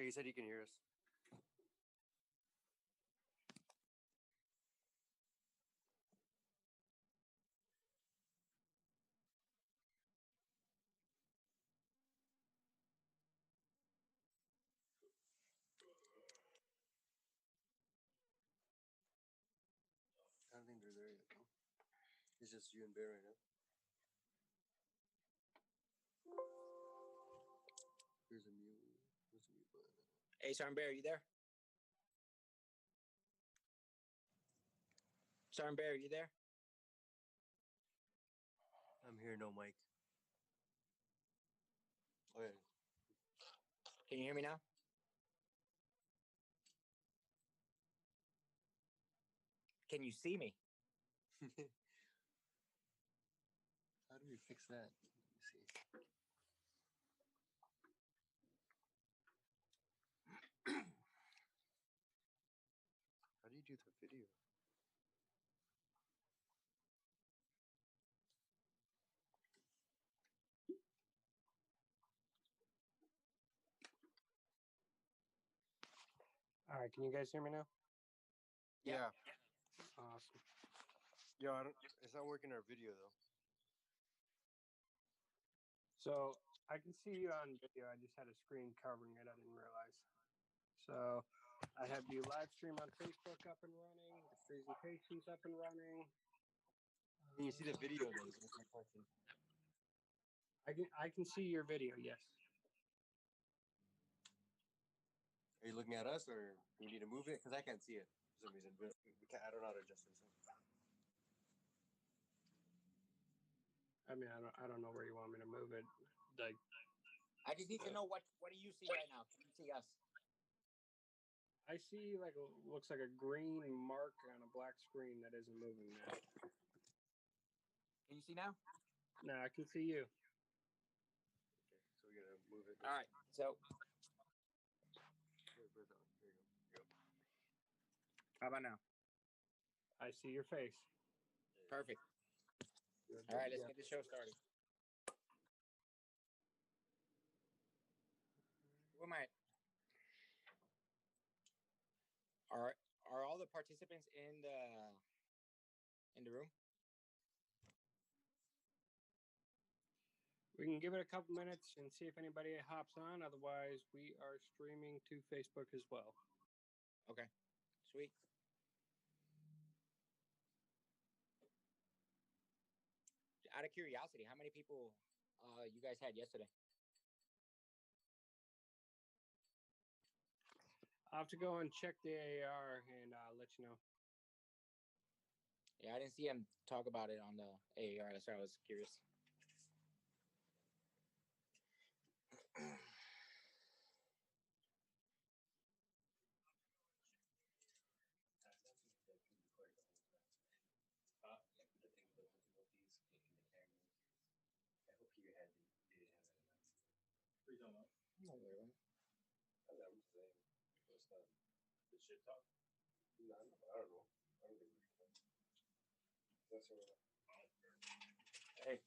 he said he can hear us. I don't think they're there yet, though. It's just you and Bear right now. Here's a mute. Where's the mute button? Hey, Sergeant Bear, you there? Sergeant Bear, you there? I'm here, no mic. Oh, yeah. Can you hear me now? Can you see me? How do we fix that? Let me see. How do you do the video? All right, can you guys hear me now? Yeah. Awesome. Yo, it's not working our video, though. So I can see you on video. I just had a screen covering it. I didn't realize. So I have the live stream on Facebook up and running. The presentation's up and running. Can you see the video, though? That's my question. I can see your video. Yes. Are you looking at us, or do we need to move it? Because I can't see it for some reason. But we can't, I don't know how to adjust this. I mean, I don't know where you want me to move it. Like, I just need to know what do you see right now? Can you see us? I see like looks like a green mark on a black screen that isn't moving now. Can you see now? No, I can see you. Okay, so we gotta move it. All right. So There you go. how about now? I see your face. Perfect. Good. All right, let's Yeah. get the show started. Who am I? Are all the participants in the room? We can give it a couple minutes and see if anybody hops on. Otherwise, we are streaming to Facebook as well. Okay. Sweet. Out of curiosity, how many people you guys had yesterday? I'll have to go and check the AAR and let you know. Yeah, I didn't see him talk about it on the AAR. That's why I was curious. No, wait, wait. I'm just saying. It's not. The shit talk? No, I don't know. I don't think we can. That's all right. Hey.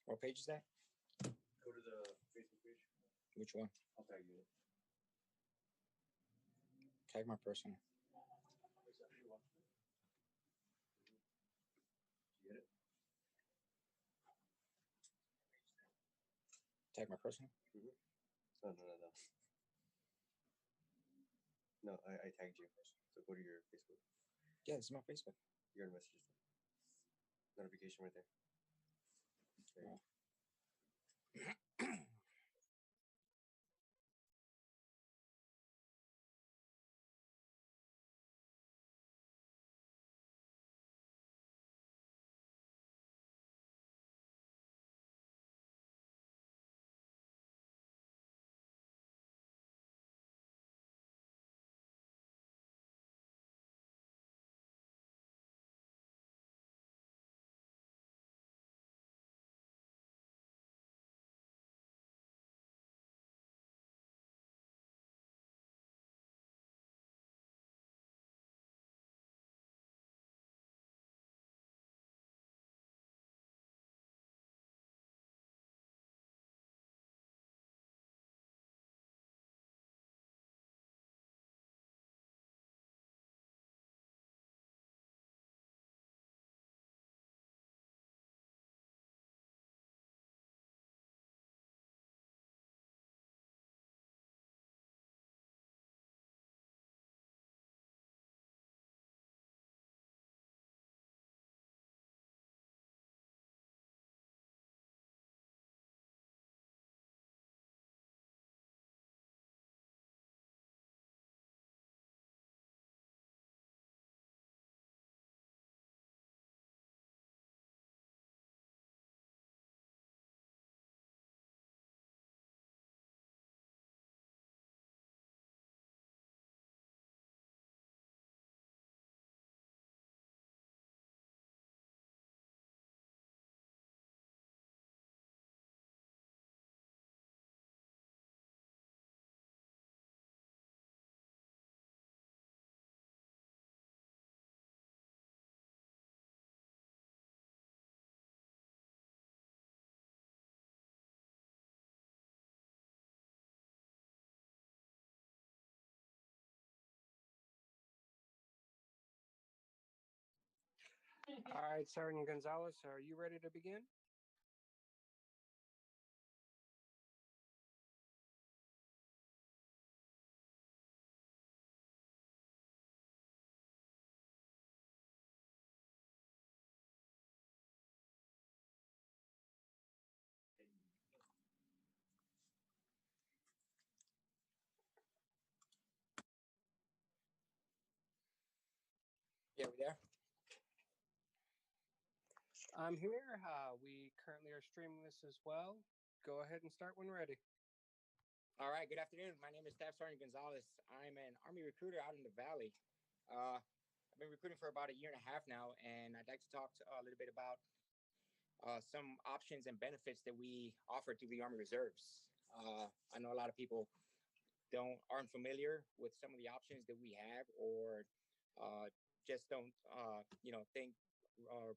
What page is that? Go to the Facebook page. Which one? I'll tag you. Tag my person. You get it? Tag my person. No. No, I tagged you. So go to your Facebook. Yeah, this is my Facebook. You're in messages. Notification right there. Okay. Yeah. All right, Sergeant Gonzalez, are you ready to begin? Yeah, we there? I'm here. We currently are streaming this as well. Go ahead and start when ready. All right. Good afternoon. My name is Staff Sergeant Gonzalez. I'm an Army recruiter out in the Valley. I've been recruiting for about a year and a half now, and I'd like to talk a little bit about some options and benefits that we offer through the Army Reserves. I know a lot of people aren't familiar with some of the options that we have, or just don't think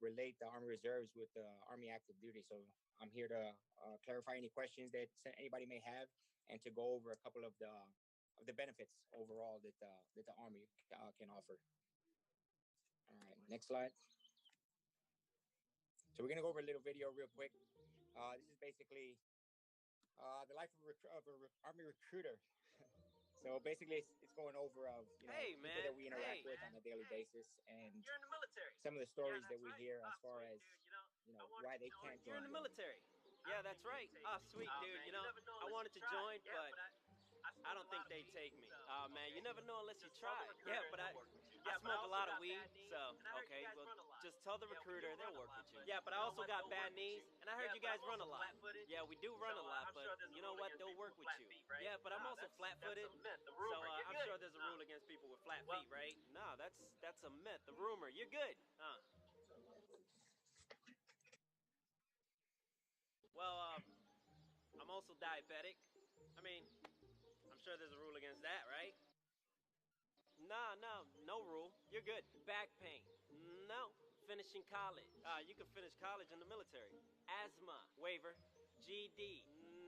relate the Army Reserves with the Army active duty. So I'm here to clarify any questions that anybody may have, and to go over a couple of the benefits overall that the Army can offer. All right, next slide. So we're gonna go over a little video real quick. This is basically the life of an Army recruiter. So basically, it's going over of people that we interact with on a daily basis, and You're in the military. some of the stories that Yeah, we that's hear right. as far as why they can't You're join. in the military. Yeah, that's right. Oh, sweet, dude. Man, You know, never know I unless wanted you to try. join, Yeah, but I I don't think they'd take me. Oh, man, you never know unless you Just tell try. the recruiter Yeah, and but I they'll work with you. I Yeah, but I smoke a also lot of got weed, bad knees, so, and I heard okay, you guys well, run a lot. just tell the Yeah, we recruiter, do they'll run a work lot, with you. but Yeah, but I you know also what? got They'll bad work with knees, you. and I heard Yeah, you but guys I'm run a also lot. flat-footed, Yeah, we do run so, a lot, I'm but sure there's a you know rule what? against They'll people work with with flat you. feet, right? Yeah, but I'm Nah, also that's flat-footed, a myth. The so rumor, you're I'm good. sure there's a rule against people with flat feet, right? No, that's a myth. The rumor, you're good. Well, I'm also diabetic. I mean, I'm sure there's a rule against that, right? No rule. You're good. Back pain. No. Finishing college. You can finish college in the military. Asthma. Waiver. GD.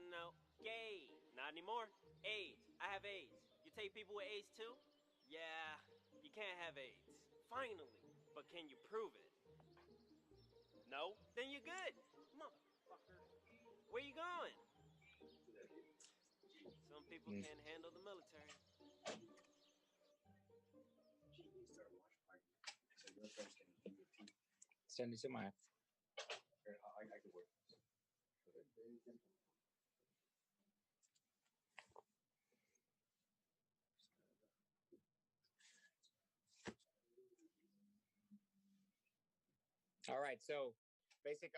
No. Gay. Not anymore. AIDS. I have AIDS. You take people with AIDS too? Yeah. You can't have AIDS. Finally. But can you prove it? No? Then you're good. Motherfucker. Where you going? Some people can't handle the military. Send it to my. I could work. All right, so basic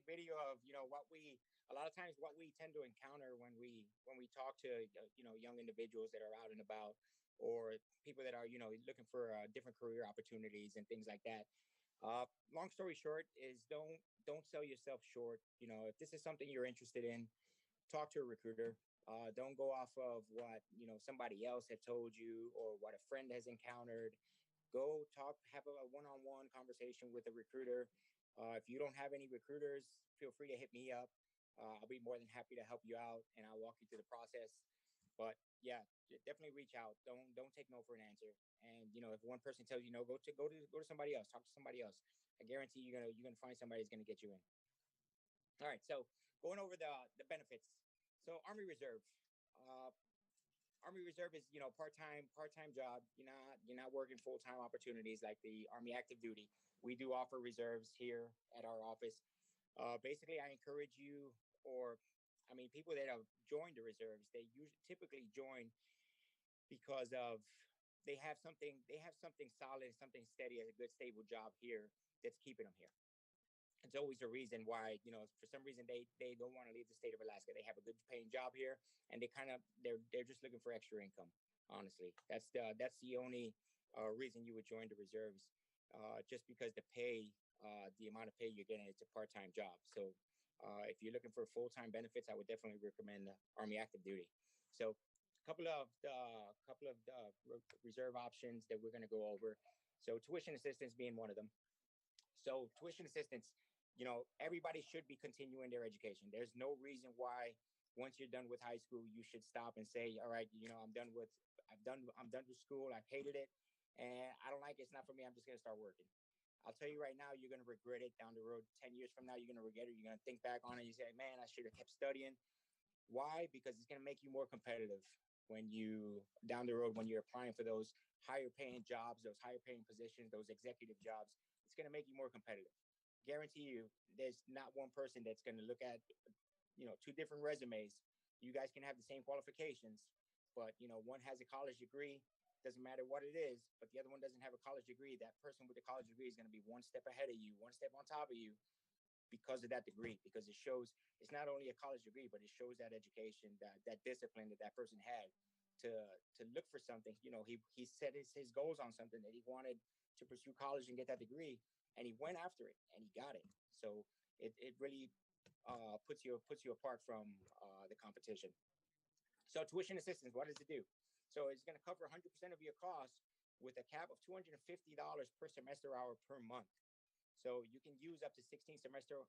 video of a lot of times what we tend to encounter when we talk to young individuals that are out and about, or people that are looking for different career opportunities and things like that. Long story short is don't sell yourself short. If this is something you're interested in, talk to a recruiter. Don't go off of what somebody else had told you or what a friend has encountered. Go talk, have a one-on-one conversation with a recruiter. If you don't have any recruiters, feel free to hit me up. I'll be more than happy to help you out, and I'll walk you through the process. But yeah, definitely reach out. Don't take no for an answer. And if one person tells you no, go to somebody else. Talk to somebody else. I guarantee you're gonna find somebody who's gonna get you in. All right, so going over the benefits. So Army Reserve. Army Reserve is part-time job. You're not working full-time opportunities like the Army active duty. We do offer reserves here at our office. Basically, I encourage you, or I mean, people that have joined the reserves, they typically join because of they have something solid, something steady, a good stable job here that's keeping them here. It's always a reason why for some reason they don't want to leave the state of Alaska. They have a good paying job here, and they're just looking for extra income. Honestly, that's the only reason you would join the reserves, just because the amount of pay you're getting, it's a part-time job. So if you're looking for full-time benefits, I would definitely recommend the Army active duty. So a couple of reserve options that we're going to go over. So tuition assistance being one of them. So tuition assistance, everybody should be continuing their education. There's no reason why once you're done with high school, you should stop and say, all right, I'm done with school. I've hated it and I don't like it. It's not for me. I'm just going to start working. I'll tell you right now, you're going to regret it down the road. 10 years from now, you're going to regret it. You're going to think back on it. You say, man, I should have kept studying. Why? Because it's going to make you more competitive when you, down the road, when you're applying for those higher paying jobs, those higher paying positions, those executive jobs. It's going to make you more competitive. Guarantee you, there's not one person that's going to look at, two different resumes. You guys can have the same qualifications, but, one has a college degree. Doesn't matter what it is, but the other one doesn't have a college degree. That person with the college degree is going to be one step ahead of you, one step on top of you because of that degree, because it shows it's not only a college degree, but it shows that education, that discipline that person had to look for something. He set his goals on something that he wanted to pursue college and get that degree, and he went after it and he got it. So it really puts you apart from the competition. So tuition assistance, what does it do? So it's going to cover 100% of your costs with a cap of $250 per semester hour per month. So you can use up to 16 semester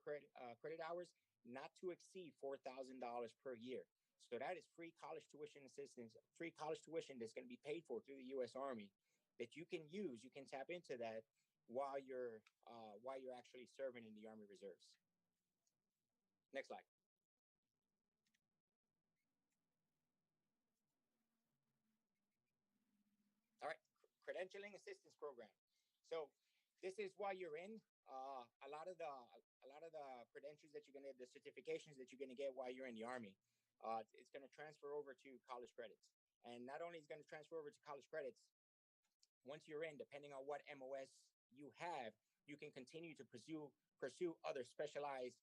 credit hours, not to exceed $4,000 per year. So that is free college tuition assistance, free college tuition that's going to be paid for through the U.S. Army that you can use. You can tap into that while you're actually serving in the Army Reserves. Next slide. All right, credentialing assistance program. So this is why you're in. A lot of the credentials that you're gonna, the certifications that you're gonna get while you're in the Army, it's gonna transfer over to college credits. And not only is it gonna transfer over to college credits, once you're in, depending on what MOS you have, you can continue to pursue other specialized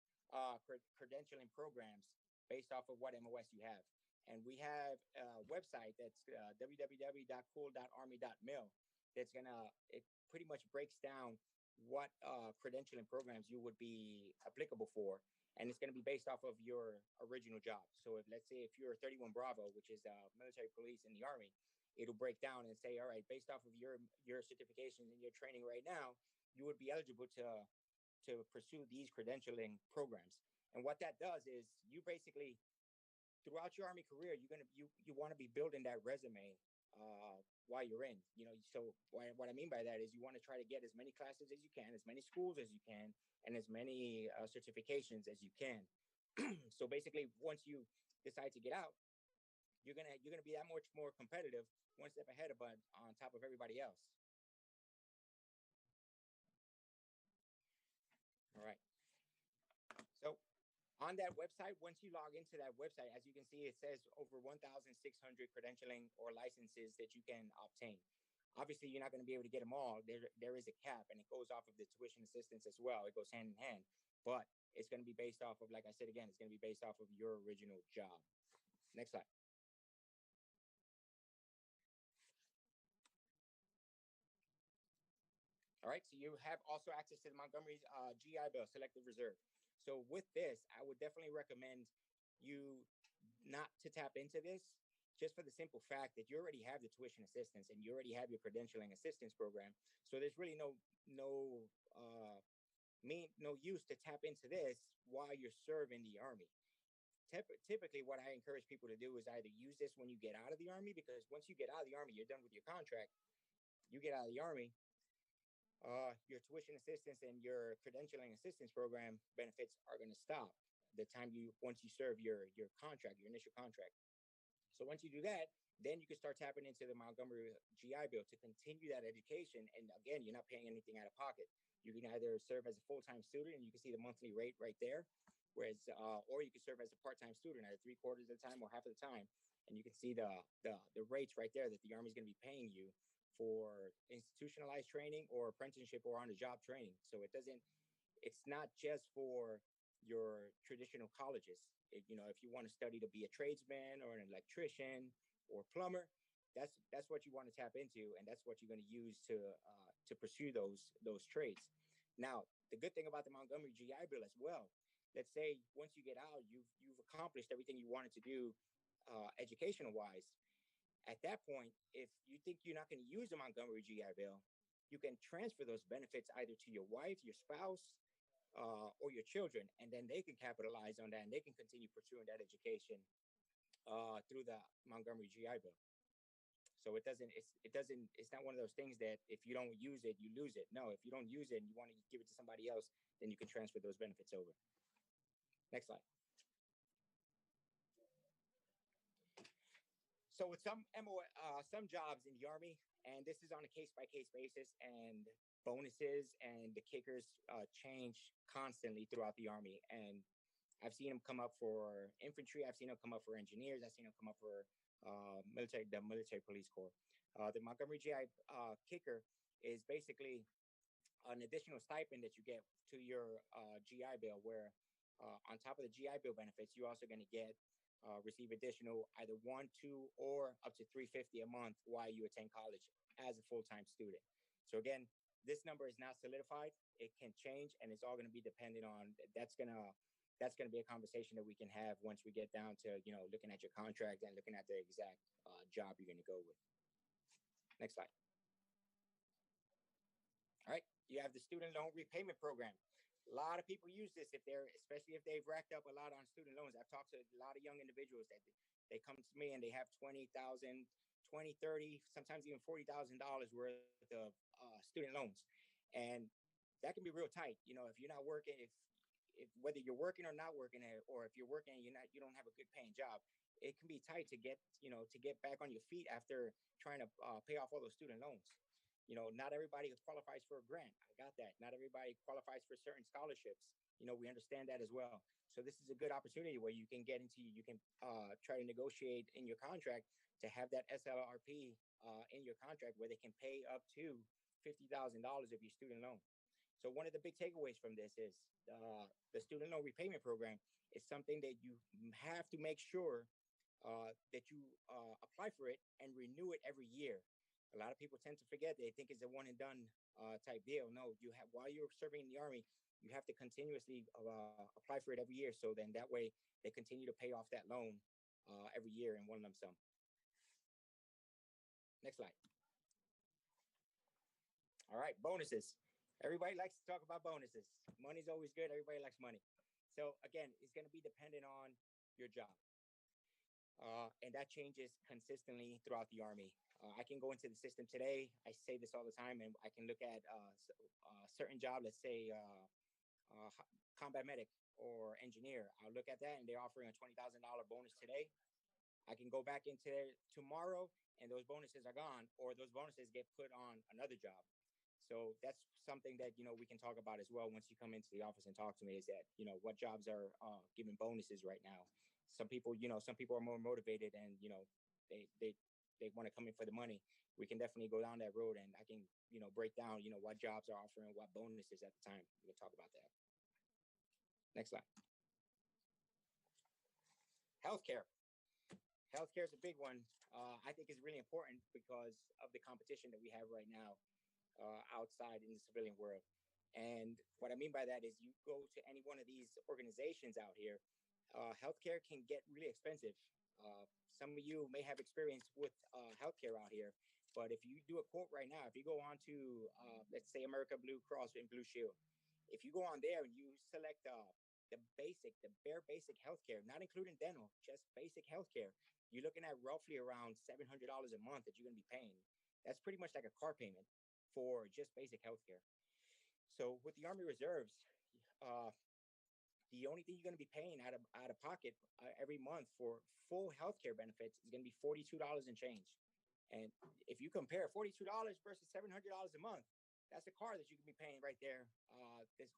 credentialing programs based off of what MOS you have. And we have a website that's www.cool.army.mil that's it pretty much breaks down what credentialing programs you would be applicable for. And it's going to be based off of your original job. So let's say if you're 31 Bravo, which is military police in the Army, it'll break down and say, all right, based off of your certifications and your training right now, you would be eligible to pursue these credentialing programs. And what that does is you basically, throughout your Army career, you want to be building that resume while you're in. So what I mean by that is you want to try to get as many classes as you can, as many schools as you can, and as many certifications as you can. So basically, once you decide to get out, you're gonna be that much more competitive, one step ahead of on top of everybody else. All right. So on that website, once you log into that website, as you can see, it says over 1,600 credentialing or licenses that you can obtain. Obviously, you're not going to be able to get them all. There is a cap, and it goes off of the tuition assistance as well. It goes hand in hand, but it's going to be based off of, like I said again, it's going to be based off of your original job. Next slide. All right, so you have also access to the Montgomery's GI Bill, Selective Reserve. So with this, I would definitely recommend you not to tap into this, just for the simple fact that you already have the tuition assistance and you already have your credentialing assistance program. So there's really no use to tap into this while you're serving the Army. Typically, what I encourage people to do is either use this when you get out of the Army, because once you get out of the Army, you're done with your contract. You get out of the Army, your tuition assistance and your credentialing assistance program benefits are going to stop once you serve your contract, your initial contract. So once you do that, then you can start tapping into the Montgomery GI Bill to continue that education. And again, you're not paying anything out of pocket. You can either serve as a full-time student, and you can see the monthly rate right there, or you can serve as a part-time student either 3/4 of the time or half of the time, and you can see the rates right there that the Army is going to be paying you for institutionalized training or apprenticeship or on-the-job training. So it's not just for your traditional colleges. If you want to study to be a tradesman or an electrician or plumber, that's what you want to tap into, and that's what you're going to use to pursue those trades. Now, the good thing about the Montgomery GI Bill as well, let's say once you get out, you've accomplished everything you wanted to do educational-wise. At that point, if you think you're not going to use the Montgomery GI Bill, you can transfer those benefits either to your wife, your spouse, or your children, and then they can capitalize on that, and they can continue pursuing that education through the Montgomery GI Bill. So it's not one of those things that if you don't use it, you lose it. No, if you don't use it and you want to give it to somebody else, then you can transfer those benefits over. Next slide. So with some jobs in the Army, and this is on a case-by-case basis, and bonuses and the kickers change constantly throughout the Army. And I've seen them come up for infantry. I've seen them come up for engineers. I've seen them come up for the military police corps. The Montgomery GI kicker is basically an additional stipend that you get to your GI Bill, where on top of the GI Bill benefits, you're also going to receive additional either 1, 2, or up to $350 a month while you attend college as a full-time student. So again, this number is not solidified. It can change, and it's all going to be dependent on that's going to be a conversation that we can have once we get down to looking at your contract and looking at the exact job you're going to go with. Next slide. All right, you have the student loan repayment program. A lot of people use this especially if they've racked up a lot on student loans. I've talked to a lot of young individuals that they come to me and they have $20,000, $20,000, $30,000, sometimes even $40,000 worth of student loans. And that can be real tight. If you're not working, if whether you're working or not working, or if you're working and you don't have a good paying job, it can be tight to get back on your feet after trying to pay off all those student loans. Not everybody qualifies for a grant. I got that. Not everybody qualifies for certain scholarships. We understand that as well. So this is a good opportunity where you can try to negotiate in your contract to have that SLRP in your contract where they can pay up to $50,000 of your student loan. So one of the big takeaways from this is the student loan repayment program is something that you have to make sure that you apply for it and renew it every year. A lot of people tend to forget. They think it's a one and done type deal. No, while you're serving in the Army, you have to continuously apply for it every year. So then that way they continue to pay off that loan every year in one lump sum. Next slide. All right, bonuses. Everybody likes to talk about bonuses. Money's always good. Everybody likes money. So again, it's going to be dependent on your job. And that changes consistently throughout the Army. I can go into the system today. I say this all the time, and I can look at a certain job, let's say combat medic or engineer. I'll look at that, and they're offering a $20,000 bonus today. I can go back into there tomorrow, and those bonuses are gone, or those bonuses get put on another job. So that's something that we can talk about as well once you come into the office and talk to me. Is that what jobs are giving bonuses right now? Some people are more motivated, and they want to come in for the money. We can definitely go down that road, and I can break down what jobs are offering what bonuses at the time. We can talk about that. Next slide. Healthcare. Healthcare is a big one. I think it's really important because of the competition that we have right now outside in the civilian world. And what I mean by that is you go to any one of these organizations out here, healthcare can get really expensive. Some of you may have experience with healthcare out here, but if you do a quote right now, if you go on to, let's say, American Blue Cross and Blue Shield, if you go on there and you select the bare basic healthcare, not including dental, just basic healthcare, you're looking at roughly around $700 a month that you're going to be paying. That's pretty much like a car payment for just basic healthcare. So with the Army Reserves, the only thing you're going to be paying out of pocket every month for full healthcare benefits is going to be $42 and change. And if you compare $42 versus $700 a month, that's a car that you can be paying right there.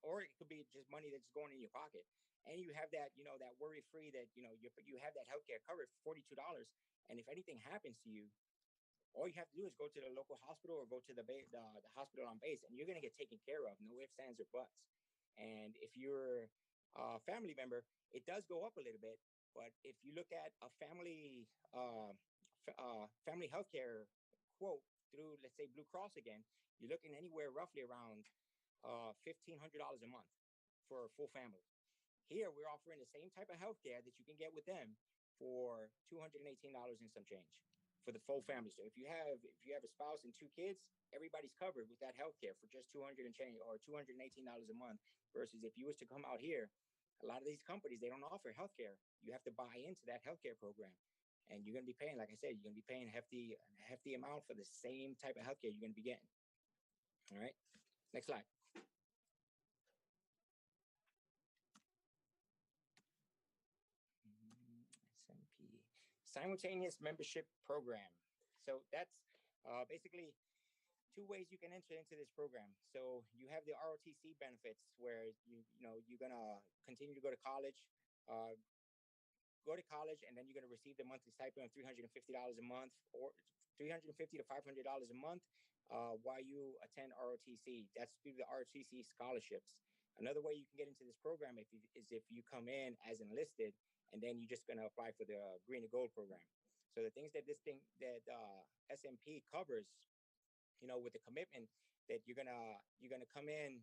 Or it could be just money that's going in your pocket. And you have that, that worry-free that, you have that healthcare covered for $42. And if anything happens to you, all you have to do is go to the local hospital or go to the hospital on base, and you're going to get taken care of. No ifs, ands, or buts. And if you're a family member, it does go up a little bit. But if you look at a family healthcare quote through, let's say, Blue Cross again, you're looking anywhere roughly around $1,500 a month for a full family. Here, we're offering the same type of healthcare that you can get with them for $218 and some change for the full family. So if you have a spouse and 2 kids, everybody's covered with that healthcare for just $200 and change or $218 a month. Versus if you was to come out here, a lot of these companies, they don't offer healthcare. You have to buy into that healthcare program. and you're going to be paying, like I said, you're going to be paying a hefty amount for the same type of healthcare you're going to be getting. All right, next slide. SMP, simultaneous membership program. So that's basically two ways you can enter into this program. So you have the ROTC benefits, where you're gonna continue to go to college, and then you're gonna receive the monthly stipend of $350 a month, or $350 to $500 a month, while you attend ROTC. That's through the ROTC scholarships. Another way you can get into this program is if you come in as enlisted, and then you're just gonna apply for the Green and Gold program. So the things that SMP covers, with the commitment that you're gonna come in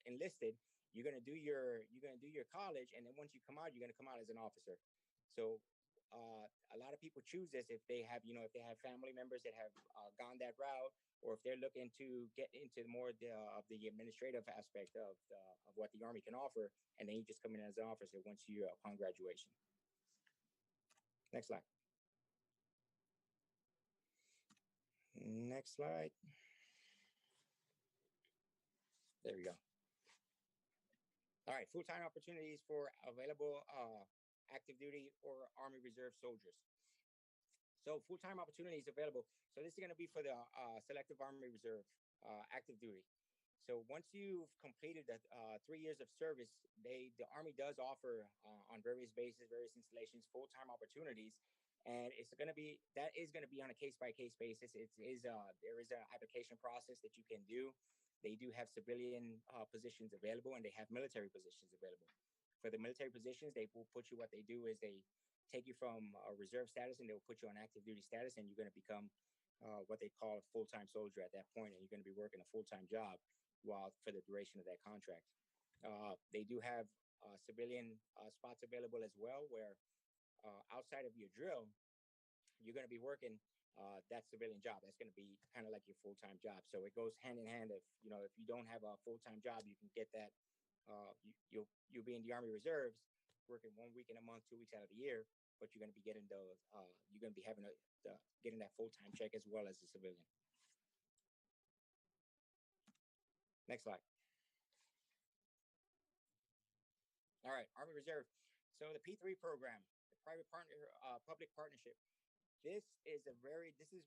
enlisted, you're gonna do your college, and then once you come out, you're gonna come out as an officer. So a lot of people choose this if they have family members that have gone that route, or if they're looking to get into more of the administrative aspect of what the Army can offer, and then you just come in as an officer once you upon graduation. Next slide. Next slide. There we go. All right, full-time opportunities for available active duty or Army Reserve soldiers. So full-time opportunities available. So this is going to be for the Selective Army Reserve active duty. So once you've completed the 3 years of service, the Army does offer on various bases, various installations, full-time opportunities, and that is going to be on a case-by-case basis. There is an application process that you can do. They do have civilian positions available, and they have military positions available. For the military positions, what they do is they take you from a reserve status, and they'll put you on active duty status, and you're going to become what they call a full-time soldier at that point, and you're going to be working a full-time job for the duration of that contract. They do have civilian spots available as well, where outside of your drill, you're going to be working that civilian job. That's going to be kind of like your full-time job. So it goes hand in hand. If you don't have a full-time job, you can get that. You'll be in the Army Reserves, working 1 week in a month, 2 weeks out of the year, but you're going to be getting getting that full-time check as well as a civilian. Next slide. All right, Army Reserve. So the P3 program, the public partnership. This is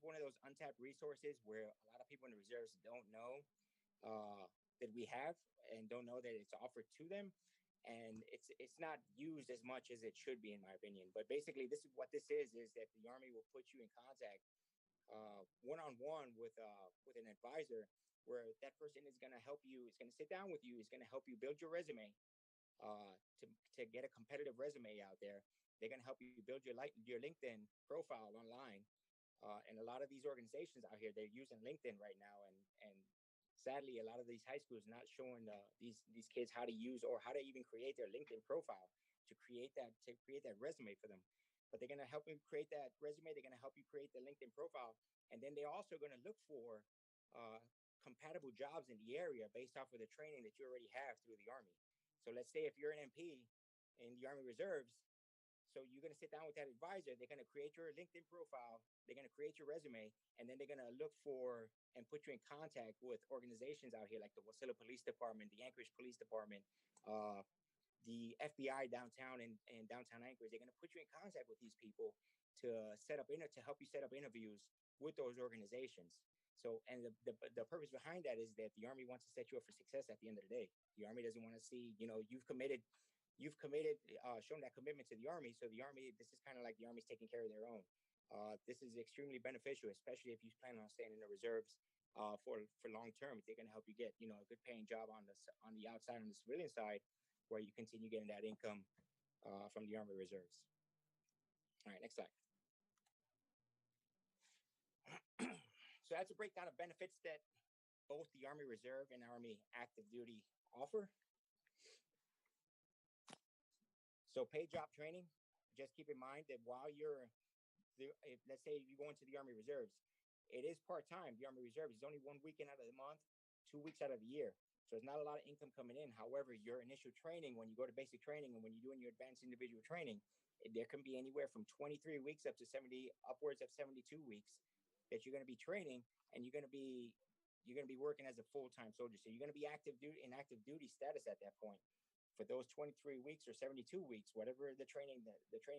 one of those untapped resources where a lot of people in the reserves don't know that we have, and don't know that it's offered to them, and it's not used as much as it should be, in my opinion. But basically, this is that the Army will put you in contact one-on-one with an advisor, where that person is going to help you. It's going to sit down with you. It's going to help you build your resume to get a competitive resume out there. They're going to help you build your LinkedIn profile online. And a lot of these organizations out here, they're using LinkedIn right now. And sadly, a lot of these high schools not showing these kids how to use or how to even create their LinkedIn profile to create that resume for them. But they're going to help you create that resume. They're going to help you create the LinkedIn profile. And then they're also going to look for compatible jobs in the area based off of the training that you already have through the Army. So let's say if you're an MP in the Army Reserves, so you're going to sit down with that advisor. They're going to create your LinkedIn profile. They're going to create your resume, and then they're going to look for and put you in contact with organizations out here like the Wasilla Police Department, the Anchorage Police Department, the FBI downtown in downtown Anchorage. They're going to put you in contact with these people to help you set up interviews with those organizations. So, and the purpose behind that is that the Army wants to set you up for success at the end of the day. The Army doesn't want to see, you've committed, shown that commitment to the Army. So the Army, this is kind of like the Army's taking care of their own. This is extremely beneficial, especially if you plan on staying in the reserves for long term. They're going to help you get, a good paying job on the outside, on the civilian side, where you continue getting that income from the Army Reserves. All right, next slide. So that's a breakdown of benefits that both the Army Reserve and Army Active Duty offer. So paid job training, just keep in mind that while let's say you go into the Army Reserves, it is part-time. The Army Reserves is only 1 weekend out of the month, 2 weeks out of the year. So it's not a lot of income coming in. However, your initial training, when you go to basic training and when you're doing your advanced individual training, there can be anywhere from 23 weeks up to 70, upwards of 72 weeks that you're going to be training, and you're going to be working as a full-time soldier. So you're going to be in active duty status at that point for those 23 weeks or 72 weeks, whatever the training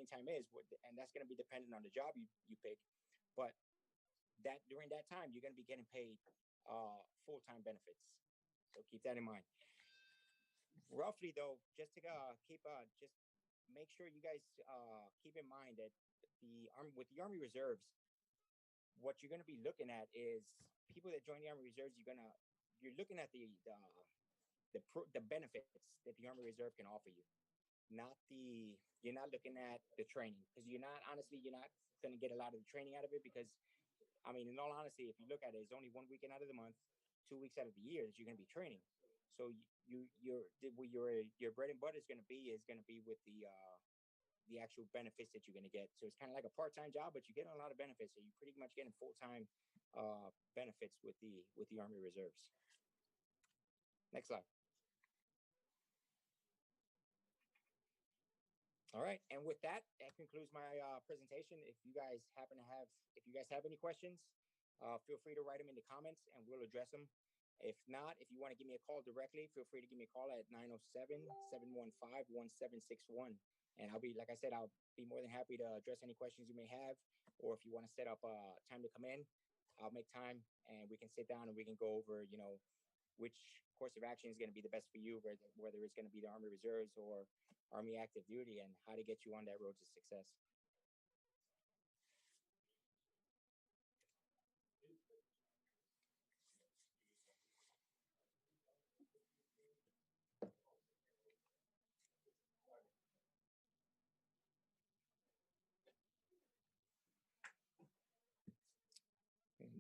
time is, and that's going to be dependent on the job you pick. But that during that time, you're going to be getting paid full-time benefits. So keep that in mind. Roughly, though, just to just make sure you guys keep in mind that with the Army Reserves, what you're going to be looking at is people that join the Army Reserves. You're looking at the benefits that the Army Reserve can offer you. You're not looking at the training, because you're not going to get a lot of the training out of it, because I mean, in all honesty, if you look at it, it's only 1 weekend out of the month, 2 weeks out of the year that you're going to be training. So your bread and butter is going to be with the actual benefits that you're going to get. So it's kind of like a part-time job, but you get a lot of benefits. So you're pretty much getting full-time benefits with the Army Reserves. Next slide. All right, and with that concludes my presentation. If you guys have any questions, feel free to write them in the comments, and we'll address them. If not, if you want to give me a call directly, feel free to give me a call at 907-715-1761. And I'll be more than happy to address any questions you may have. Or if you want to set up time to come in, I'll make time and we can sit down and we can go over, which course of action is going to be the best for you, whether it's going to be the Army Reserves or Army Active Duty, and how to get you on that road to success.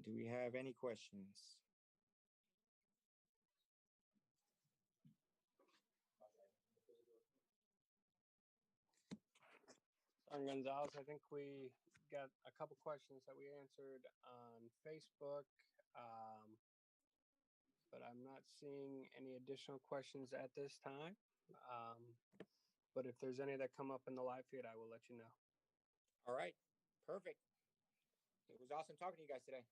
Do we have any questions? Gonzalez, I think we got a couple questions that we answered on Facebook, but I'm not seeing any additional questions at this time. But if there's any that come up in the live feed, I will let you know. All right, perfect. It was awesome talking to you guys today.